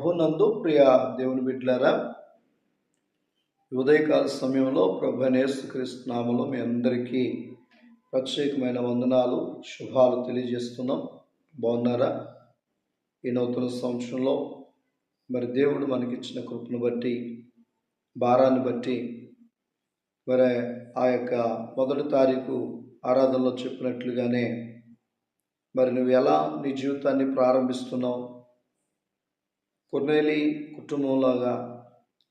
ప్రభునందు ప్రియ దేవుని బిడ్డలారా, ఉదయకాల సమయంలో ప్రభు అయిన యేసుక్రీస్తు నామములో మీ అందరికీ ప్రత్యేకమైన వందనాలు, శుభాలు తెలియజేస్తున్నాం. బాగున్నారా? ఈ నూతన సంవత్సరంలో మరి దేవుడు మనకిచ్చిన కృపను బట్టి, భారాన్ని బట్టి మరి ఆ యొక్క 1వ తారీఖు ఆరాధనలో చెప్పినట్లుగానే మరి నువ్వు ఎలా నీ జీవితాన్ని ప్రారంభిస్తున్నావు? కొర్నేలి కుటుంబంలాగా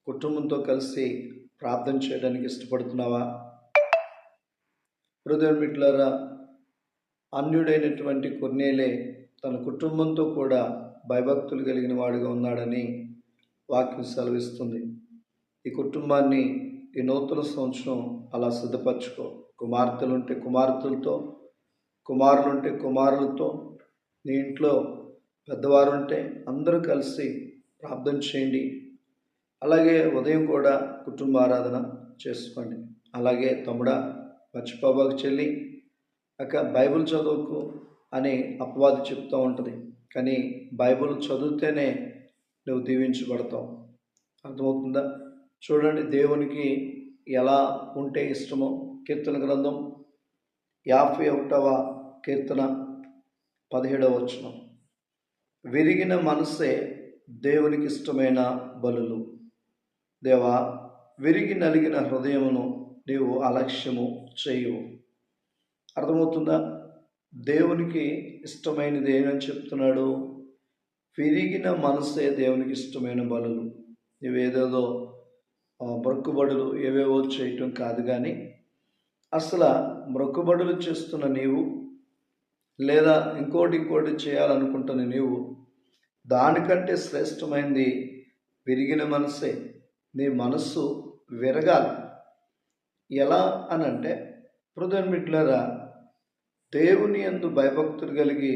కుటుంబంతో కలిసి ప్రార్థన చేయడానికి ఇష్టపడుతున్నావా? హృదయం బిడ్డలారా, అన్యుడైనటువంటి కొర్నేలే తన కుటుంబంతో కూడా భయభక్తులు కలిగిన వాడుగా ఉన్నాడని వాక్యం సెలవిస్తుంది. ఈ కుటుంబాన్ని ఈ నూతన సంవత్సరం అలా సిద్ధపరచుకో. కుమార్తెలుంటే కుమార్తెలతో, కుమారులుంటే కుమారులతో, నీ ఇంట్లో పెద్దవారుంటే అందరూ కలిసి ప్రార్థన చేయండి. అలాగే ఉదయం కూడా కుటుంబ ఆరాధన చేసుకోండి. అలాగే తమ్ముడా, మర్చిపోబాకు చెల్లి, అక్క బైబిల్ చదువుకు అని అపవాది చెప్తూ ఉంటుంది. కానీ బైబిల్ చదివితేనే నువ్వు దీవించబడతావు. అర్థమవుతుందా? చూడండి, దేవునికి ఎలా ఉంటే ఇష్టమో. కీర్తన గ్రంథం 51వ కీర్తన 17వ వచనం, విరిగిన మనసే దేవునికి ఇష్టమైన బలులు. దేవా, విరిగి నలిగిన హృదయమును నీవు అలక్ష్యము చేయవు. అర్థమవుతుందా? దేవునికి ఇష్టమైనది ఏమని చెప్తున్నాడు? విరిగిన మనసే దేవునికి ఇష్టమైన బలులు. నువ్వేదేదో మొక్కుబడులు ఏవేవో చేయటం కాదు, కానీ అసలు మొక్కుబడులు చేస్తున్న నీవు, లేదా ఇంకోటి చేయాలనుకుంటున్న నీవు, దానికంటే శ్రేష్టమైనది విరిగిన మనసే. నీ మనస్సు విరగాలి. ఎలా అనంటే, హృదయం బిడ్డలారా, దేవుని యందు భయభక్తులు కలిగి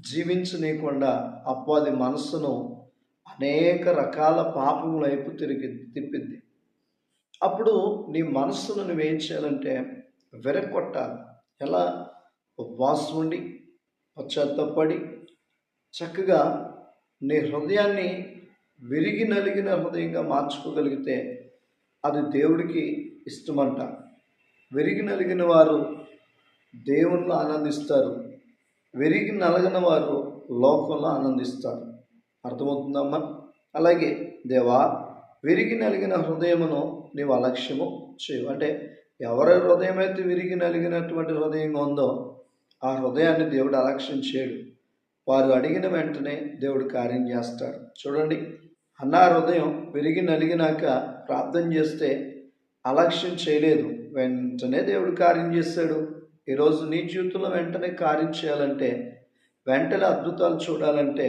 జీవించనీయకుండా అపవాది మనస్సును అనేక రకాల పాపముల వైపు తిప్పిద్ది. అప్పుడు నీ మనస్సును నువ్వేం చేయాలంటే విరగొట్టాలి. ఎలా? ఉపవాసం ఉండి పశ్చాత్తాపడి చక్కగా నీ హృదయాన్ని విరిగి నలిగిన హృదయంగా మార్చుకోగలిగితే అది దేవుడికి ఇష్టమంట. విరిగి నలిగిన వారు దేవునిలో ఆనందిస్తారు, విరిగి నలగని వారు లోకంలో ఆనందిస్తారు. అర్థమవుతుందమ్మా? అలాగే దేవా, విరిగి నలిగిన హృదయమును నీవు అలక్ష్యము చేయు. అంటే ఎవరి హృదయం అయితే విరిగి నలిగినటువంటి హృదయంగా ఉందో ఆ హృదయాన్ని దేవుడు అలక్ష్యం చేయడు. వారు అడిగిన వెంటనే దేవుడు కార్యం చేస్తాడు. చూడండి, అన్నా హృదయం విరిగి నలిగినాక ప్రార్థన చేస్తే అలక్ష్యం చేయలేదు, వెంటనే దేవుడు కార్యం చేస్తాడు. ఈరోజు నీ జీవితంలో వెంటనే కార్యం చేయాలంటే, వెంటనే అద్భుతాలు చూడాలంటే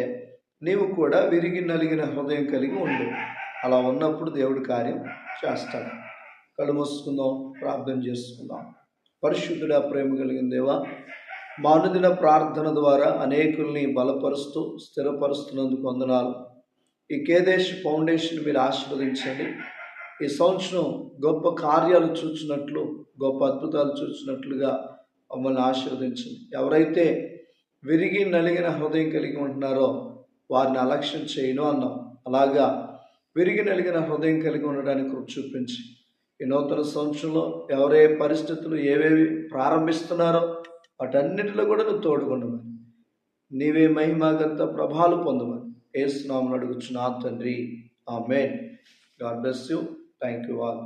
నీవు కూడా విరిగి నలిగిన హృదయం కలిగి ఉండు. అలా ఉన్నప్పుడు దేవుడు కార్యం చేస్తాడు. కళ్ళు మూసుకుందాం, ప్రార్థన చేసుకుందాం. పరిశుద్ధుడా, ప్రేమ కలిగిన దేవా, మా అనుదిన ప్రార్థన ద్వారా అనేకుల్ని బలపరుస్తూ స్థిరపరుస్తున్నందుకు వందనాలు. ఈ కేదేశ్ ఫౌండేషన్ మీరు ఆశీర్వదించండి. ఈ సంవత్సరం గొప్ప కార్యాలు చూచినట్లు, గొప్ప అద్భుతాలు చూచినట్లుగా మమ్మల్ని ఆశీర్వదించండి. ఎవరైతే విరిగి నలిగిన హృదయం కలిగి ఉంటున్నారో వారిని అలక్ష్యం చేయను అన్నాం. అలాగా విరిగి నలిగిన హృదయం కలిగి ఉండడానికి కృప చూపించి, ఈ నూతన సంవత్సరంలో ఎవరే పరిస్థితులు ఏవేవి ప్రారంభిస్తున్నారో వాటన్నిటిలో కూడా నువ్వు తోడుకొండమని, నీవే మహిమగంత ప్రభావాలు పొందమని యేసు నామమున అడుగుచున్నాను తండ్రి. ఆమేన్. God bless you. Thank you all.